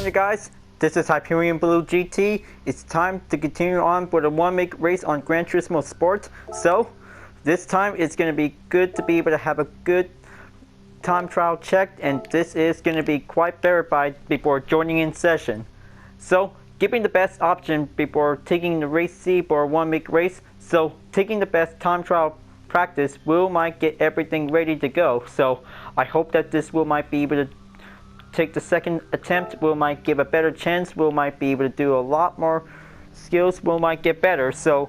on, you guys? This is Hyperion-Blue-GT. It's time to continue on with a one-week race on Gran Turismo Sport. So, this time it's going to be good to be able to have a good time trial checked, and this is going to be quite verified before joining in session. So, giving the best option before taking the race C for a one-week race. So, taking the best time trial practice might get everything ready to go. So, I hope that this might be able to take the second attempt, might give a better chance, might be able to do a lot more skills, might get better. So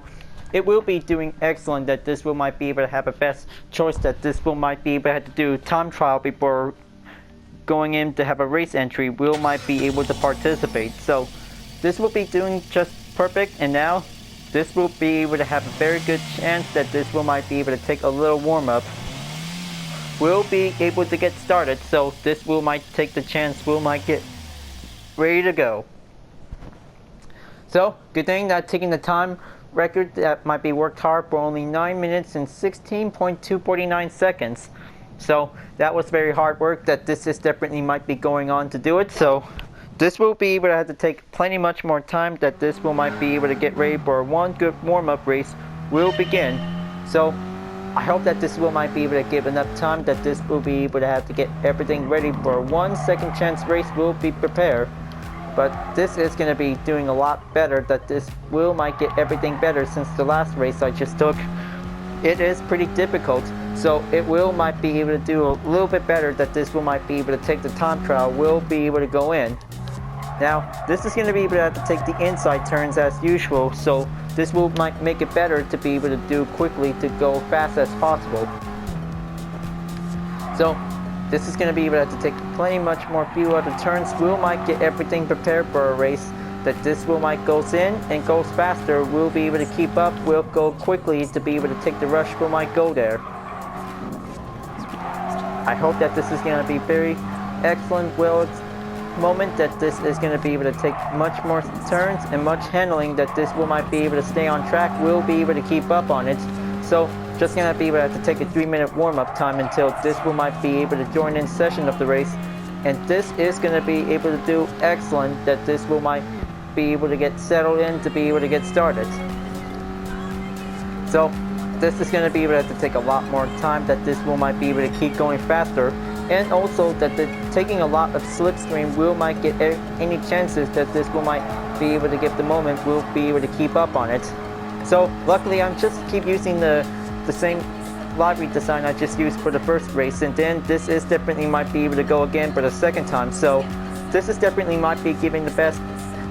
it will be doing excellent that this might be able to have a best choice, that this might be able to have to do time trial before going in to have a race entry, might be able to participate. So this will be doing just perfect, and now this will be able to have a very good chance that this might be able to take a little warm-up. We'll be able to get started, so this might take the chance, might get ready to go. So, good thing that taking the time record that might be worked hard for only 9 minutes and 16.249 seconds. So, that was very hard work that this is definitely might be going on to do it. So, this will be able to have to take plenty much more time, that this might be able to get ready for one good warm-up race will begin. So, I hope that this might be able to give enough time that this will be able to have to get everything ready for 1 second chance race will be prepared. But this is going to be doing a lot better, that this might get everything better since the last race I just took. It is pretty difficult, so it might be able to do a little bit better, that this might be able to take the time trial, be able to go in. Now, this is going to be able to have to take the inside turns as usual, so this might make it better to be able to do quickly, to go fast as possible. So, this is going to be able to have to take plenty much more few other turns. Might get everything prepared for a race, that this might goes in and goes faster. We'll be able to keep up, we'll go quickly to be able to take the rush, might go there. I hope that this is going to be very excellent moment, that this is going to be able to take much more turns and much handling, that this might be able to stay on track, be able to keep up on it. So just going to be able to have to take a 3-minute warm-up time until this might be able to join in session of the race, and this is going to be able to do excellent, that this might be able to get settled in to be able to get started. So this is going to be able to have to take a lot more time, that this might be able to keep going faster, and also that taking a lot of slipstream might get any chances that this might be able to get the moment, be able to keep up on it. So luckily I'm just keep using the same livery design I just used for the first race, and then this is definitely might be able to go again for the second time. So this is definitely might be giving the best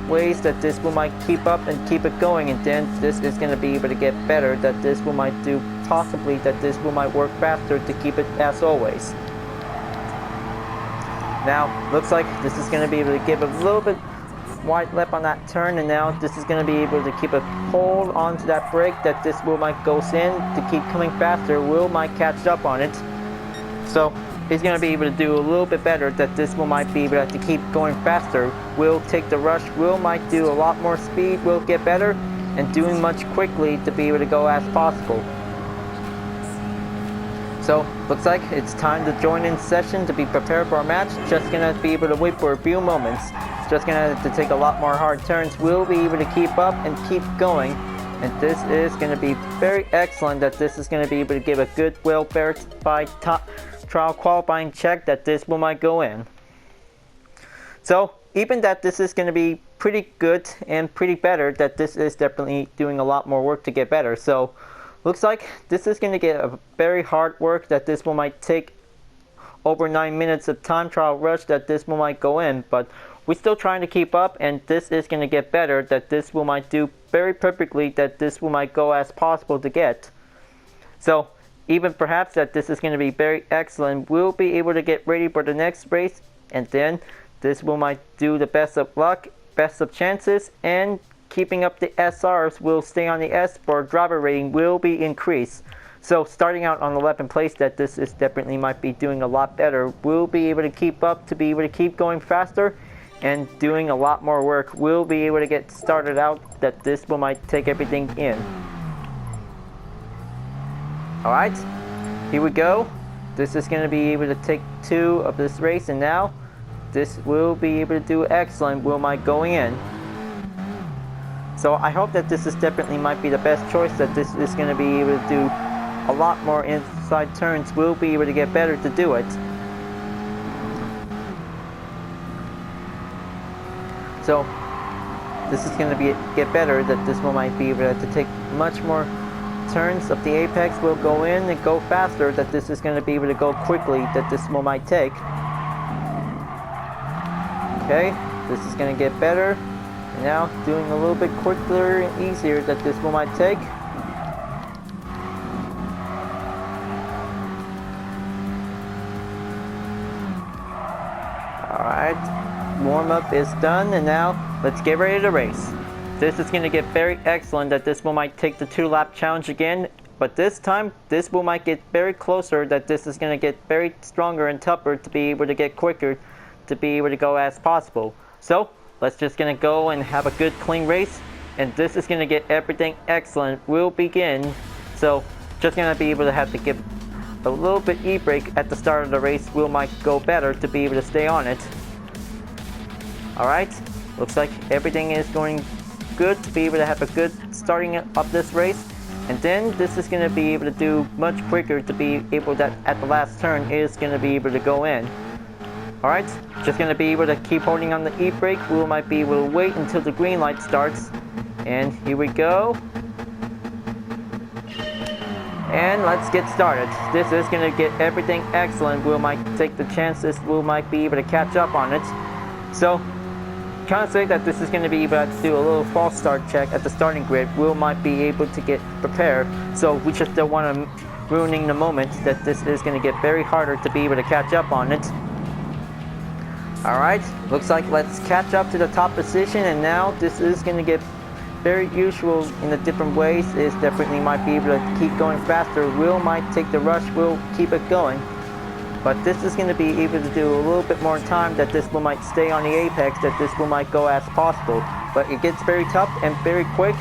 ways that this might keep up and keep it going, and then this is going to be able to get better, that this might do possibly that this might work faster to keep it as always. Now, looks like this is going to be able to give a little bit wide lip on that turn, and now this is going to be able to keep a hold onto that brake, that this might goes in to keep coming faster, might catch up on it. So he's going to be able to do a little bit better, that this might be able to have to keep going faster, take the rush, might do a lot more speed, get better, and doing much quickly to be able to go as possible. So, looks like it's time to join in session to be prepared for our match. Just gonna be able to wait for a few moments. Just gonna have to take a lot more hard turns. We'll be able to keep up and keep going. And this is gonna be very excellent, that this is gonna be able to give a good, verified top trial qualifying check, that this might go in. So, even that this is gonna be pretty good and pretty better, that this is definitely doing a lot more work to get better. So, looks like this is going to get a very hard work, that this might take over 9 minutes of time trial rush, that this might go in, but we're still trying to keep up, and this is going to get better, that this might do very perfectly, that this might go as possible to get. So even perhaps that this is going to be very excellent, we'll be able to get ready for the next race, and then this might do the best of luck, best of chances, and keeping up the SRs will stay on the S for driver rating will be increased. So starting out on 11th place, that this is definitely might be doing a lot better. We'll be able to keep up, to be able to keep going faster and doing a lot more work. We'll be able to get started out, that this might take everything in. Alright, here we go. This is going to be able to take 2 of this race, and now this will be able to do excellent. Will might going in. So I hope that this is definitely might be the best choice, that this is going to be able to do a lot more inside turns. We'll be able to get better to do it. So this is going to get better, that this one might be able to take much more turns of the apex. Will go in and go faster, that this is going to be able to go quickly, that this one might take. Okay, this is going to get better. And now doing a little bit quicker and easier, that this one might take. Alright, warm up is done, and now let's get ready to race. This is going to get very excellent, that this one might take the 2-lap challenge again, but this time this one might get very closer, that this is going to get very stronger and tougher to be able to get quicker, to be able to go as possible. So let's just going to go and have a good clean race, and this is going to get everything excellent. We'll begin. So just going to be able to have to give a little bit e-brake at the start of the race. Will might go better to be able to stay on it. Alright, looks like everything is going good to be able to have a good starting of this race, and then this is going to be able to do much quicker to be able that at the last turn is going to be able to go in. Alright, just going to be able to keep holding on the e-brake. We might be able to wait until the green light starts, and here we go. And let's get started. This is going to get everything excellent. We might take the chances. We might be able to catch up on it. So kind of say that this is going to be able to do a little false start check at the starting grid. We might be able to get prepared, so we just don't want to ruining the moment, that this is going to get very harder to be able to catch up on it. Alright, looks like let's catch up to the top position, and now this is going to get very usual in the different ways. Is definitely might be able to keep going faster. Will might take the rush, will keep it going. But this is going to be able to do a little bit more time, that this will might stay on the apex, that this will might go as possible. But it gets very tough and very quick,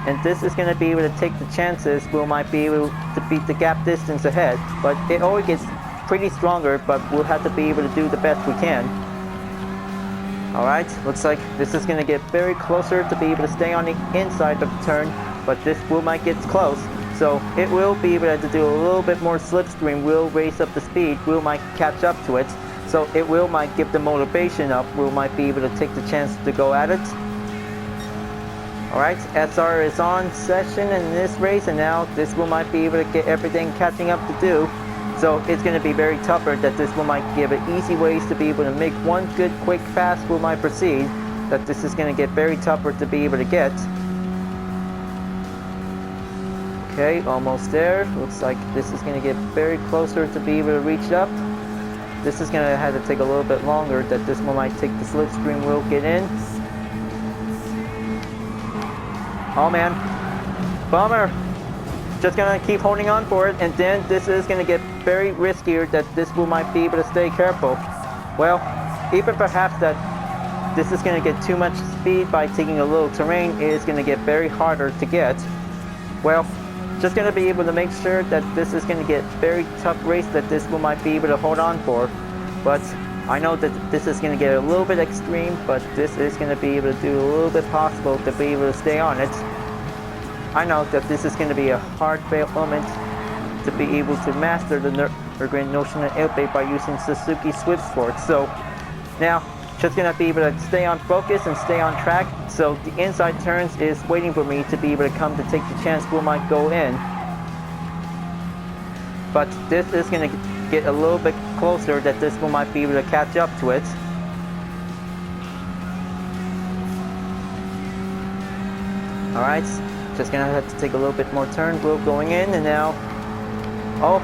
and this is going to be able to take the chances. Will might be able to beat the gap distance ahead. But it always gets pretty stronger, but we'll have to be able to do the best we can. Alright, looks like this is going to get very closer to be able to stay on the inside of the turn, but this will might get close. So it will be able to do a little bit more slipstream. Will raise up the speed. Will might catch up to it. So it will might give the motivation up. Will might be able to take the chance to go at it. Alright, SR is on session in this race, and now this will might be able to get everything catching up to do. So it's going to be very tougher, that this will might give it easy ways to be able to make one good quick fast will might proceed, that this is going to get very tougher to be able to get. Okay, almost there. Looks like this is going to get very closer to be able to reach up. This is going to have to take a little bit longer, that this one might take the slipstream. Will get in. Oh man, bummer. Just going to keep holding on for it, and then this is going to get very riskier, that this will might be able to stay careful. Well, even perhaps that this is going to get too much speed by taking a little terrain, it is going to get very harder to get. Well, just going to be able to make sure that this is going to get very tough race, that this will might be able to hold on for. But I know that this is going to get a little bit extreme, but this is going to be able to do a little bit possible to be able to stay on it. I know that this is going to be a hard moment to be able to master the Nurburgring Notion and Elbe by using Suzuki Swift Sports. So now just going to be able to stay on focus and stay on track. So the inside turns is waiting for me to be able to come to take the chance. We might go in. But this is going to get a little bit closer, that this one might be able to catch up to it. Alright. Just gonna have to take a little bit more turn. Will going in, and now, oh,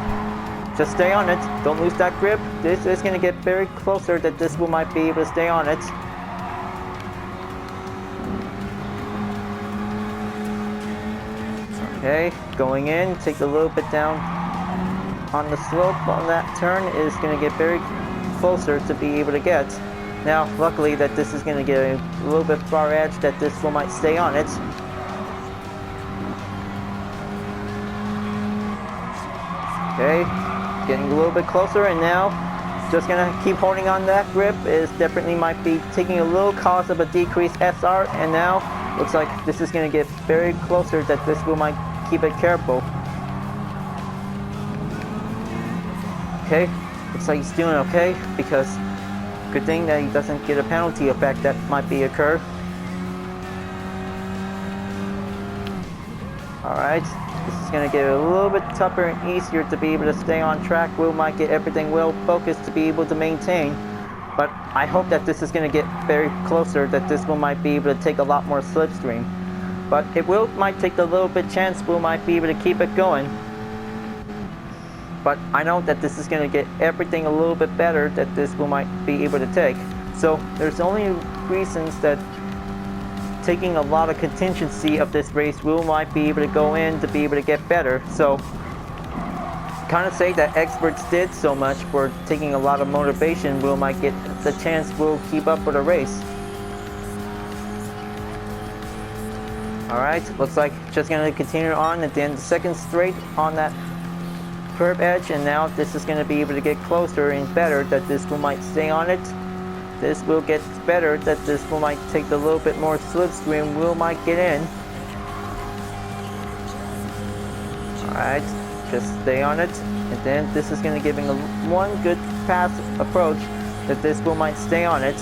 just stay on it. Don't lose that grip. This is gonna get very closer, that this will might be able to stay on it. Okay, going in, take a little bit down on the slope on that turn is gonna get very closer to be able to get. Now, luckily that this is gonna get a little bit far edge, that this will might stay on it. Okay, getting a little bit closer, and now just gonna keep holding on that grip. Is definitely might be taking a little cause of a decreased SR, and now looks like this is gonna get very closer that this will might keep it careful. Okay, looks like he's doing okay, because good thing that he doesn't get a penalty effect that might be occur. Alright, this is going to get a little bit tougher and easier to be able to stay on track. Will might get everything well focused to be able to maintain. But I hope that this is going to get very closer, that this will might be able to take a lot more slipstream. But it will might take a little bit chance Will might be able to keep it going. But I know that this is going to get everything a little bit better that this will might be able to take. So there's only reasons that taking a lot of contingency of this race Will might be able to go in to be able to get better. So kind of say that experts did so much for taking a lot of motivation. Will might get the chance Will keep up with the race. Alright, looks like just going to continue on, and then the second straight on that curve edge, and now this is going to be able to get closer and better that this will might stay on it. This will get better that this will might take a little bit more slipstream. Will might get in. Alright, just stay on it, and then this is going to give him one good pass approach that this will might stay on it.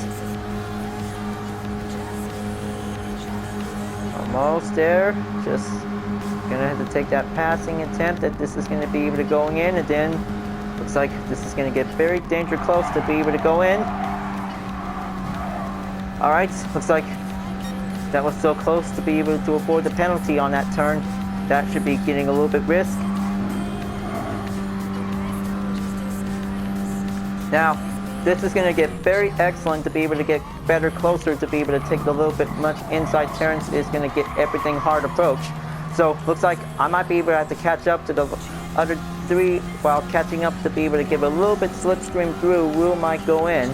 Almost there. Just gonna have to take that passing attempt that this is going to be able to go in, and then looks like this is going to get very danger close to be able to go in. Alright, looks like that was so close to be able to avoid the penalty on that turn. That should be getting a little bit risk. Now, this is going to get very excellent to be able to get better closer to be able to take a little bit much inside turns. Is going to get everything hard approach. So looks like I might be able to have to catch up to the other three while catching up to be able to give a little bit slipstream through. Will might go in,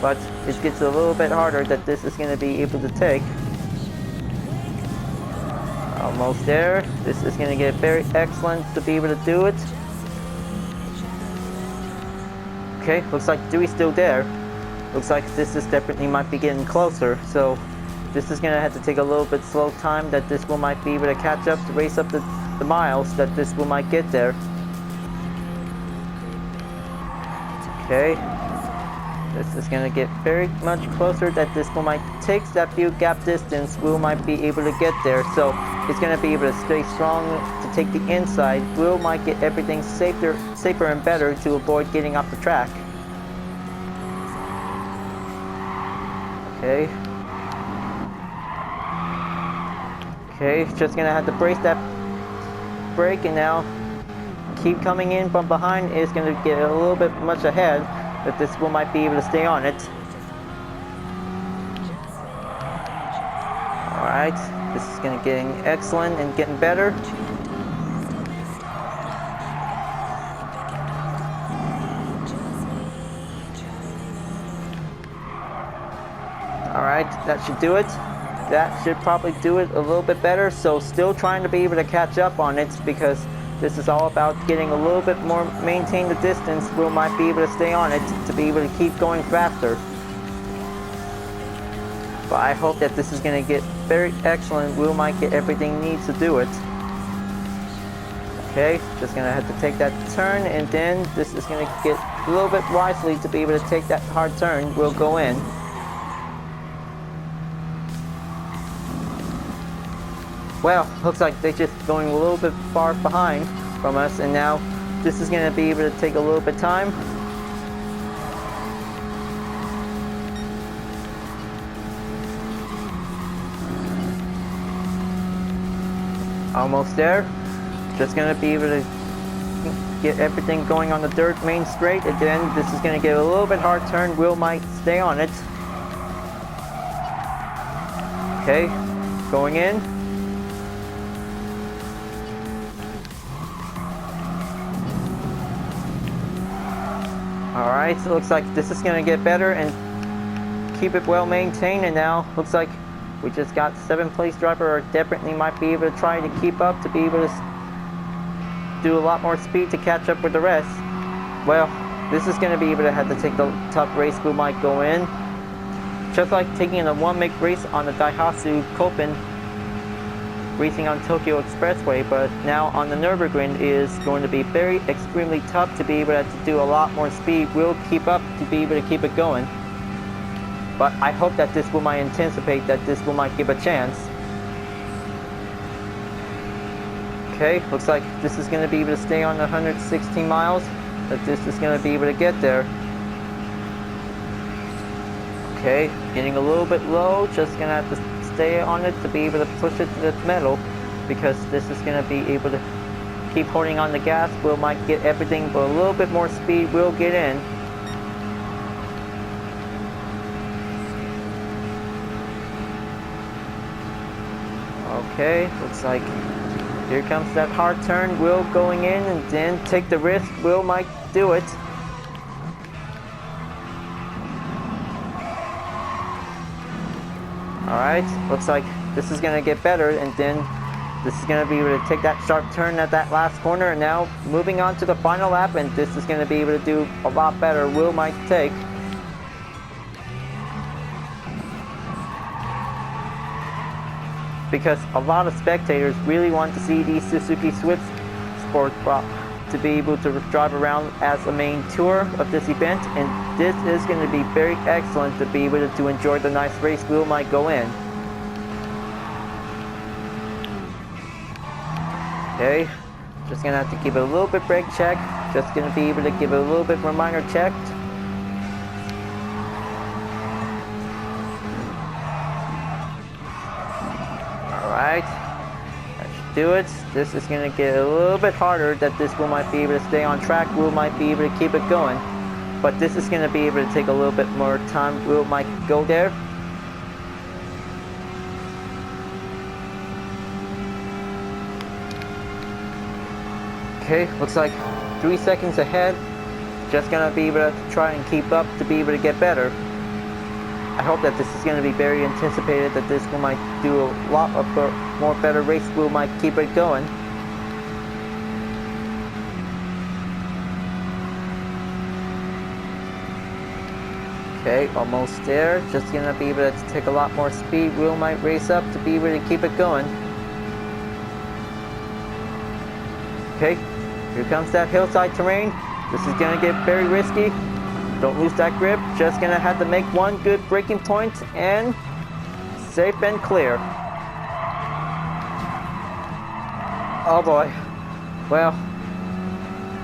but it gets a little bit harder that this is going to be able to take. Almost there. This is going to get very excellent to be able to do it. Okay, looks like Dewey's still there. Looks like this is definitely might be getting closer. So this is going to have to take a little bit slow time that this will might be able to catch up to race up the miles that this will might get there. Okay. This is going to get very much closer that this will might takes that few gap distance. Will might be able to get there. So it's going to be able to stay strong to take the inside. Will might get everything safer and better to avoid getting off the track. Okay. Okay, just going to have to brace that brake, and now keep coming in from behind. Is going to get a little bit much ahead. But this will might be able to stay on it. Alright, this is going to getting excellent and getting better. Alright, that should do it. That should probably do it a little bit better. So still trying to be able to catch up on it, because this is all about getting a little bit more, maintain the distance. Will might be able to stay on it to be able to keep going faster. But I hope that this is going to get very excellent. Will might get everything he needs to do it. Okay, just going to have to take that turn, and then this is going to get a little bit wisely to be able to take that hard turn. Will go in. Well, looks like they're just going a little bit far behind from us, and now this is going to be able to take a little bit of time. Almost there. Just going to be able to get everything going on the dirt main straight. Again, this is going to get a little bit hard turn. Will might stay on it. Okay, going in. Alright, so it looks like this is going to get better and keep it well maintained, and now looks like we just got 7th place driver, or definitely might be able to try to keep up to be able to do a lot more speed to catch up with the rest. Well, This is going to be able to have to take the tough race. We might go in. Just like taking a 1-make race on the Daihatsu Koppen racing on Tokyo Expressway, but now on the Nurburgring is going to be very extremely tough to be able to do a lot more speed. We'll keep up to be able to keep it going. But I hope that this will might anticipate that this will might give a chance. Okay, looks like this is going to be able to stay on the 116 miles. That this is going to be able to get there. Okay, getting a little bit low, just going to have to stay on it to be able to push it to the metal, because this is going to be able to keep holding on the gas. We might get everything, but a little bit more speed will get in. Okay, looks like here comes that hard turn. Will going in and then take the risk. Will might do it. Alright, looks like this is going to get better, and then this is going to be able to take that sharp turn at that last corner, and now moving on to the final lap, and this is going to be able to do a lot better. Will might take. Because a lot of spectators really want to see these Suzuki Swift Sport to be able to drive around as a main tour of this event, and this is going to be very excellent to be able to enjoy the nice race. Will might go in. Okay, just going to have to give it a little bit brake check. Just going to be able to give it a little bit more minor check. Alright, that should do it. This is going to get a little bit harder, that this will might be able to stay on track. Will might be able to keep it going. But this is going to be able to take a little bit more time. Will might go there. Okay, looks like 3 seconds ahead. Just going to be able to try and keep up to be able to get better. I hope that this is going to be very anticipated, that this will might do a lot of more better race. Will might keep it going. Okay, almost there. Just going to be able to take a lot more speed. Will might race up to be able to keep it going. Okay, here comes that hillside terrain. This is going to get very risky. Don't lose that grip. Just gonna have to make one good braking point, and safe and clear. Oh boy. Well,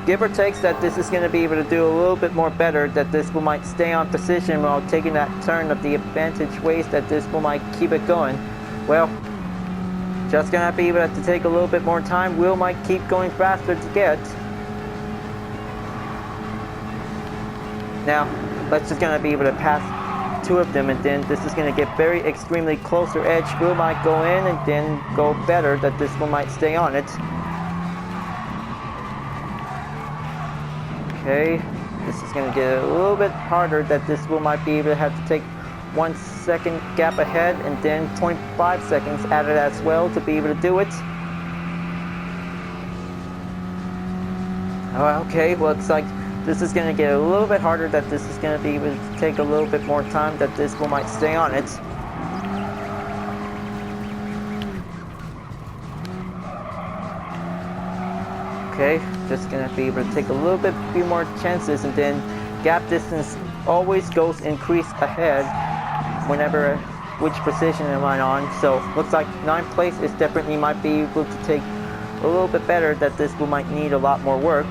give or take that this is gonna be able to do a little bit more better, that this will might stay on position while taking that turn of the advantage ways, that this will might keep it going. Well, just gonna be able to take a little bit more time. Will might keep going faster to get. Now, let's just gonna be able to pass 2 of them, and then this is gonna get very extremely closer edge. Will might go in and then go better, that this one might stay on it. Okay, this is gonna get a little bit harder, that this will might be able to have to take 1 second gap ahead, and then 0.5 seconds added as well to be able to do it. Oh, okay, well, it's like this is going to get a little bit harder, that this is going to be able to take a little bit more time, that this will might stay on it. Okay, just going to be able to take a little bit few more chances, and then gap distance always goes increase ahead whenever which position am I on. So looks like 9th place is definitely might be able to take a little bit better, that this will might need a lot more work.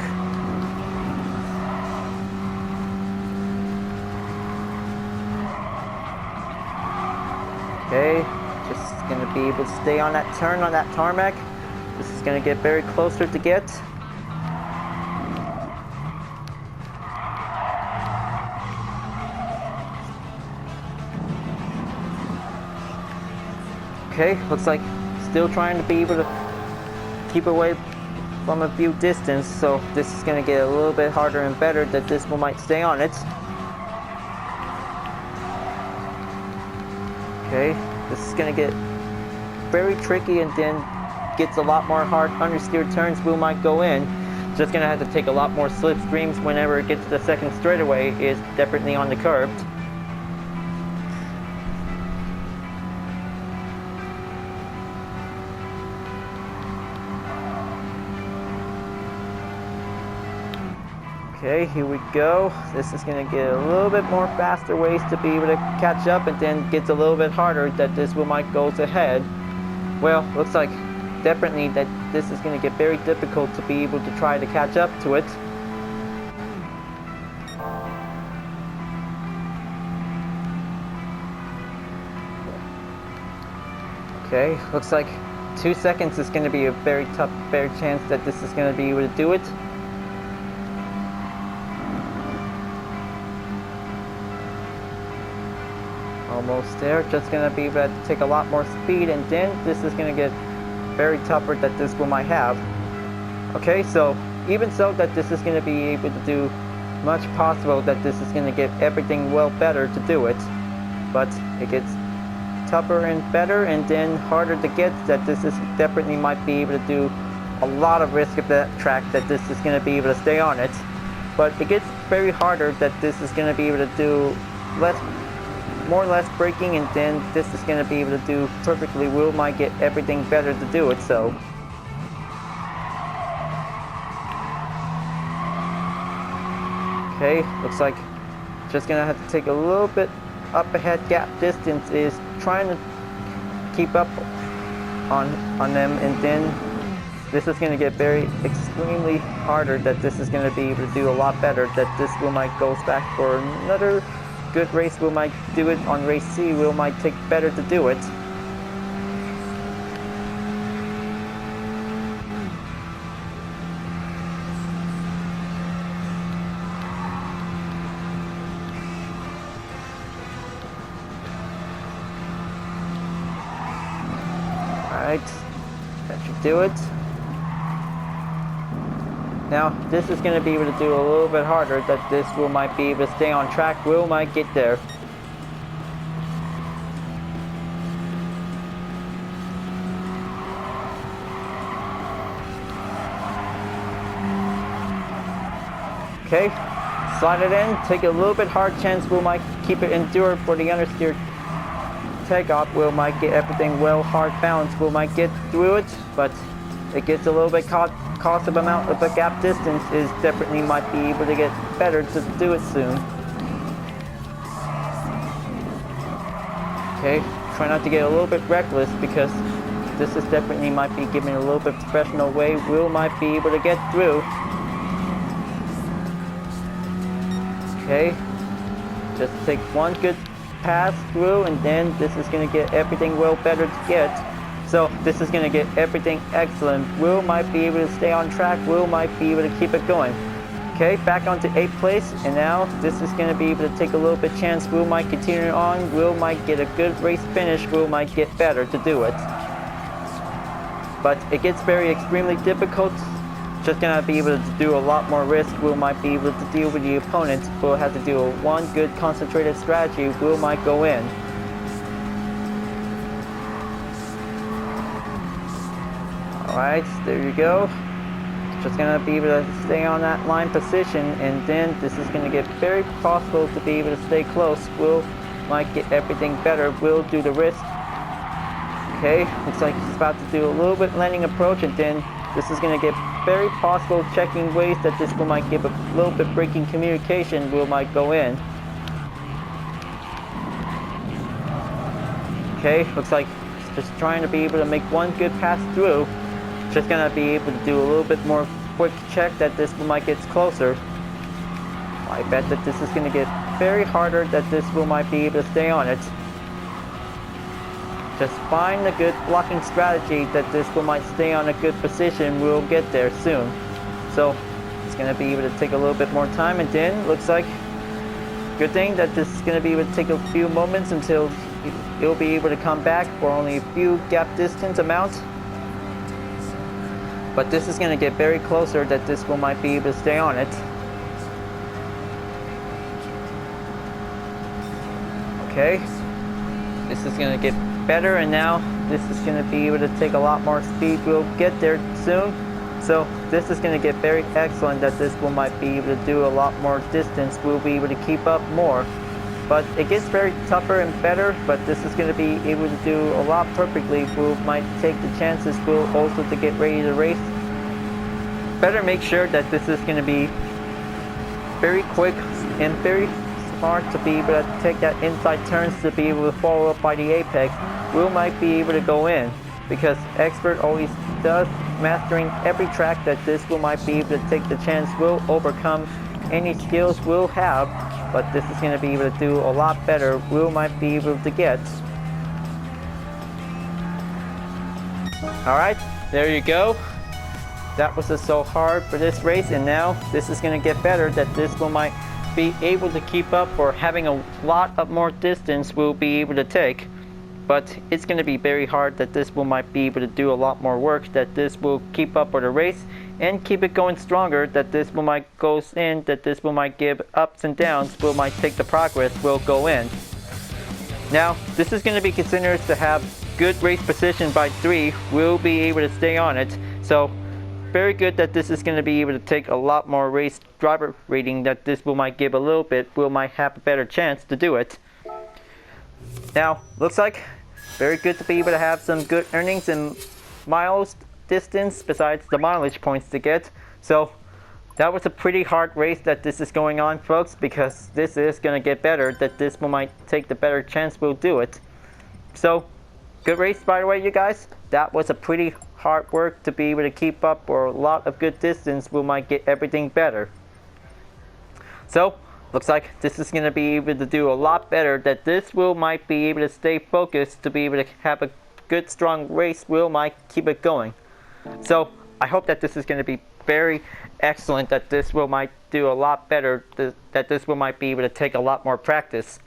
Okay, just going to be able to stay on that turn on that tarmac. This is going to get very closer to get. Okay, looks like still trying to be able to keep away from a few distance, so this is going to get a little bit harder and better, that this one might stay on it. Okay, this is going to get very tricky, and then gets a lot more hard understeer turns. Will might go in. just gonna have to take a lot more slipstreams whenever it gets to the second straightaway. Is definitely on the curve. Okay, here we go. This is going to get a little bit more faster ways to be able to catch up, and then gets a little bit harder that this will might goes ahead. Well, looks like definitely that this is going to get very difficult to be able to try to catch up to it. Okay, looks like 2 seconds is going to be a very tough, fair chance that this is going to be able to do it. Almost there, just gonna be able to take a lot more speed, and then this is gonna get very tougher that this one might have. Okay, so even so that this is gonna be able to do much possible that this is gonna get everything well better to do it, but it gets tougher and better, and then harder to get that this is definitely might be able to do a lot of risk of that track that this is gonna be able to stay on it, but it gets very harder that this is gonna be able to do more or less braking, and then this is going to be able to do perfectly. Will might get everything better to do it. So okay, looks like just gonna have to take a little bit up ahead. Gap distance is trying to keep up on them, and then this is going to get very extremely harder that this is going to be able to do a lot better, that this will might goes back for another good race. Will might do it on race C. Will might take better to do it. Alright, that should do it. Now, this is going to be able to do a little bit harder, that this will might be able to stay on track. Will might get there. Okay, slide it in, take a little bit hard chance. Will might keep it endure for the understeer takeoff. Will might get everything well hard balanced. Will might get through it, but it gets a little bit cost of amount of the gap distance is definitely might be able to get better to do it soon. Okay, try not to get a little bit reckless, because this is definitely might be giving a little bit professional way. Will might be able to get through. Okay, just take one good pass through, and then this is going to get everything well better to get. So this is going to get everything excellent. Will might be able to stay on track. Will might be able to keep it going. Okay, back onto 8th place, and now this is going to be able to take a little bit chance. Will might continue on. Will might get a good race finish. Will might get better to do it. But it gets very extremely difficult. Just going to be able to do a lot more risk. Will might be able to deal with the opponent. Will have to do one good concentrated strategy. Will might go in. Alright, there you go. Just gonna be able to stay on that line position, and then this is gonna get very possible to be able to stay close. Will might get everything better. Will do the risk. Okay, looks like he's about to do a little bit landing approach, and then this is gonna get very possible checking ways that this will might give a little bit braking communication. Will might go in. Okay, looks like he's just trying to be able to make one good pass through. Just gonna be able to do a little bit more quick check that this might get closer. I bet that this is gonna get very harder that this will might be able to stay on it. Just find a good blocking strategy that this will might stay on a good position. We'll get there soon. So it's gonna be able to take a little bit more time, and then looks like good thing that this is gonna be able to take a few moments until it'll be able to come back for only a few gap distance amount. But this is going to get very closer that this will might be able to stay on it. Okay, this is going to get better, and now this is going to be able to take a lot more speed. We'll get there soon. So this is going to get very excellent that this will might be able to do a lot more distance. We'll be able to keep up more. But it gets very tougher and better, but this is going to be able to do a lot perfectly. We might take the chances, we'll also to get ready to race. Better make sure that this is going to be very quick and very smart to be able to take that inside turns to be able to follow up by the apex. We might be able to go in because Expert always does, mastering every track that this will might be able to take the chance, will overcome any skills we'll have, but this is going to be able to do a lot better. We might be able to get. Alright, there you go. That was just so hard for this race, and now this is going to get better that this will might be able to keep up, or having a lot of more distance we'll be able to take. But it's going to be very hard that this will might be able to do a lot more work, that this will keep up with the race and keep it going stronger, that this will might goes in, that this will might give ups and downs, will might take the progress, will go in. Now this is going to be considered to have good race position by 3, we'll be able to stay on it. So very good that this is going to be able to take a lot more race driver rating, that this will might give a little bit, will might have a better chance to do it. Now looks like very good to be able to have some good earnings and miles distance besides the mileage points to get. So that was a pretty hard race that this is going on, folks, because this is going to get better, that this will might take the better chance we'll do it. So good race by the way, you guys. That was a pretty hard work to be able to keep up, or a lot of good distance, we might get everything better. So looks like this is going to be able to do a lot better, that this will might be able to stay focused to be able to have a good strong race, will might keep it going. So I hope that this is going to be very excellent, that this will might do a lot better, that this will might be able to take a lot more practice.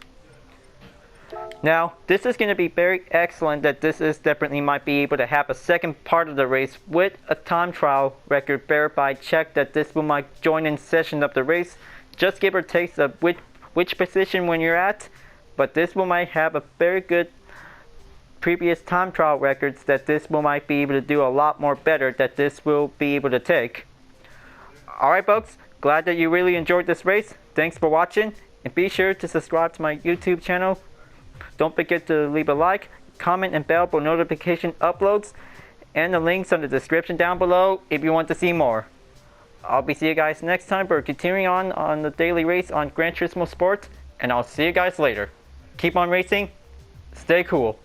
Now this is going to be very excellent, that this is definitely might be able to have a second part of the race with a time trial record verified check, that this will might join in session of the race. Just give or take of which position when you're at, but this will might have a very good previous time trial records, that this will might be able to do a lot more better, that this will be able to take. Alright folks, glad that you really enjoyed this race. Thanks for watching, and be sure to subscribe to my YouTube channel. Don't forget to leave a like, comment, and bell for notification uploads, and the links in the description down below if you want to see more. I'll be seeing you guys next time for continuing on the daily race on Gran Turismo Sport, and I'll see you guys later. Keep on racing, stay cool.